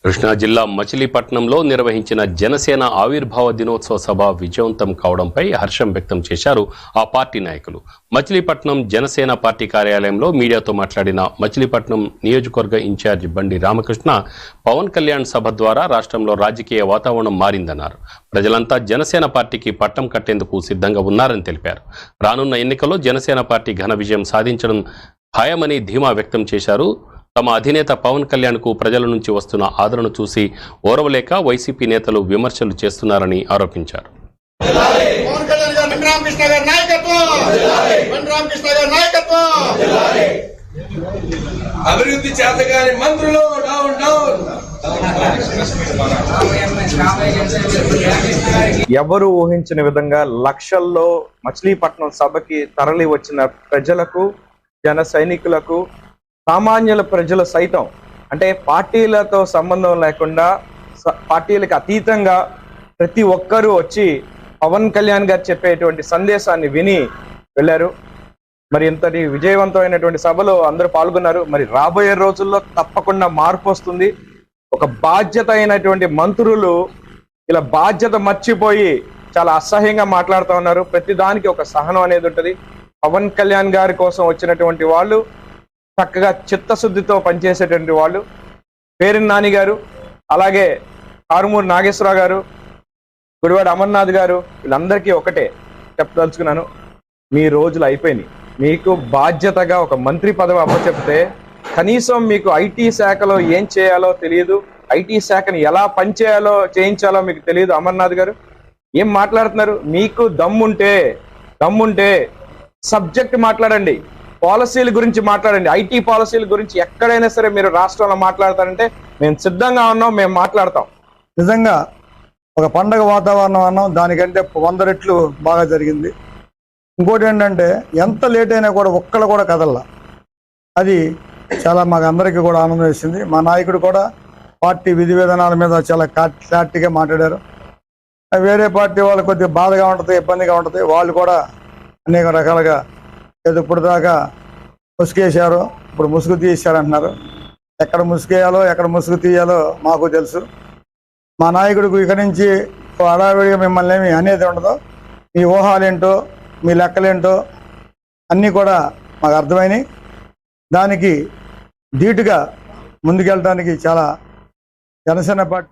కృష్ణా జిల్లా మచిలీపట్నంలో నిర్వహించిన జనసేన ఆవిర్భావ దినోత్సవ సభ విజయవంతం కావడంపై హర్షం వ్యక్తం చేశారు ఆ పార్టీ నాయకులు. మచిలీపట్నం జనసేన పార్టీ కార్యాలయంలో మీడియాతో మాట్లాడిన మచిలీపట్నం నియోజకవర్గ ఇన్ఛార్జ్ బండి రామకృష్ణ, పవన్ కళ్యాణ్ సభ ద్వారా రాష్ట్రంలో రాజకీయ వాతావరణం మారిందన్నారు. ప్రజలంతా జనసేన పార్టీకి పట్టం కట్టేందుకు సిద్ధంగా ఉన్నారని తెలిపారు. రానున్న ఎన్నికల్లో జనసేన పార్టీ ఘన విజయం సాధించడం ఖాయమని ధీమా వ్యక్తం చేశారు. తమ అధినేత పవన్ కళ్యాణ్ కు ప్రజల నుంచి వస్తున్న ఆదరణ చూసి ఓర్వలేక వైసీపీ నేతలు విమర్శలు చేస్తున్నారని ఆరోపించారు. అభివృద్ధి చేతగాని మంత్రులు డౌన్ డౌన్. ఎవరు ఊహించిన విధంగా లక్షల్లో మచిలీపట్నం సభకి తరలి వచ్చిన ప్రజలకు, జన సైనికులకు, సామాన్యుల ప్రజలు సైతం, అంటే పార్టీలతో సంబంధం లేకుండా పార్టీలకు అతీతంగా ప్రతి ఒక్కరూ వచ్చి పవన్ కళ్యాణ్ గారు చెప్పేటువంటి సందేశాన్ని విని వెళ్ళారు. మరి ఇంతటి విజయవంతమైనటువంటి సభలో అందరూ పాల్గొన్నారు. మరి రాబోయే రోజుల్లో తప్పకుండా మార్పు వస్తుంది. ఒక బాధ్యత అయినటువంటి మంత్రులు ఇలా బాధ్యత మర్చిపోయి చాలా అసహ్యంగా మాట్లాడుతూ ఉన్నారు. ప్రతి దానికి ఒక సహనం అనేది ఉంటుంది. పవన్ కళ్యాణ్ గారి కోసం వచ్చినటువంటి వాళ్ళు చక్కగా చిత్తశుద్ధితో పనిచేసేటువంటి వాళ్ళు, పేరిని నాని గారు, అలాగే కారుమూరి నాగేశ్వరరావు గారు, గుడివాడ అమర్నాథ్ గారు, వీళ్ళందరికీ ఒకటే చెప్పదలుచుకున్నాను, మీ రోజులు అయిపోయినాయి. మీకు బాధ్యతగా ఒక మంత్రి పదవి అప్పచెప్తే కనీసం మీకు ఐటీ శాఖలో ఏం చేయాలో తెలియదు, ఐటీ శాఖని ఎలా పనిచేయాలో చేయించాలో మీకు తెలియదు. అమర్నాథ్ గారు ఏం మాట్లాడుతున్నారు? మీకు దమ్ముంటే సబ్జెక్ట్ మాట్లాడండి, పాలసీల గురించి మాట్లాడండి. ఐటీ పాలసీల గురించి ఎక్కడైనా సరే మీరు రాష్ట్రంలో మాట్లాడతారంటే మేము సిద్ధంగా ఉన్నాం, మేము మాట్లాడతాం. నిజంగా ఒక పండగ వాతావరణం అన్నాం, దానికంటే 100 రెట్లు బాగా జరిగింది. ఇంకోటి ఏంటంటే ఎంత లేట్ అయినా కూడా ఒక్కళ్ళు కూడా కదల్లా, అది చాలా మాకు అందరికీ కూడా ఆనందం వేసింది. మా నాయకుడు కూడా పార్టీ విధి విధానాల మీద చాలా క్లారిటీగా మాట్లాడారు. వేరే పార్టీ వాళ్ళు కొద్దిగా బాధగా ఉంటుంది, ఇబ్బందిగా ఉంటుంది. వాళ్ళు కూడా అనేక రకాలుగా ఏదో ఇప్పుడు దాకా ముసుగేశారు, ఇప్పుడు ముసుగు తీశారంటున్నారు. ఎక్కడ ముసుగేయాలో ఎక్కడ ముసుగు తీయాలో మాకు తెలుసు. మా నాయకుడికి ఇక్కడి నుంచి హడావిడిగా మిమ్మల్ని ఏమి అనేది ఉండదు. మీ ఊహాలేంటో, మీ లెక్కలేంటో అన్నీ కూడా మాకు అర్థమైనాయి. దానికి ధీటుగా ముందుకెళ్ళడానికి చాలా జనసేన పార్టీ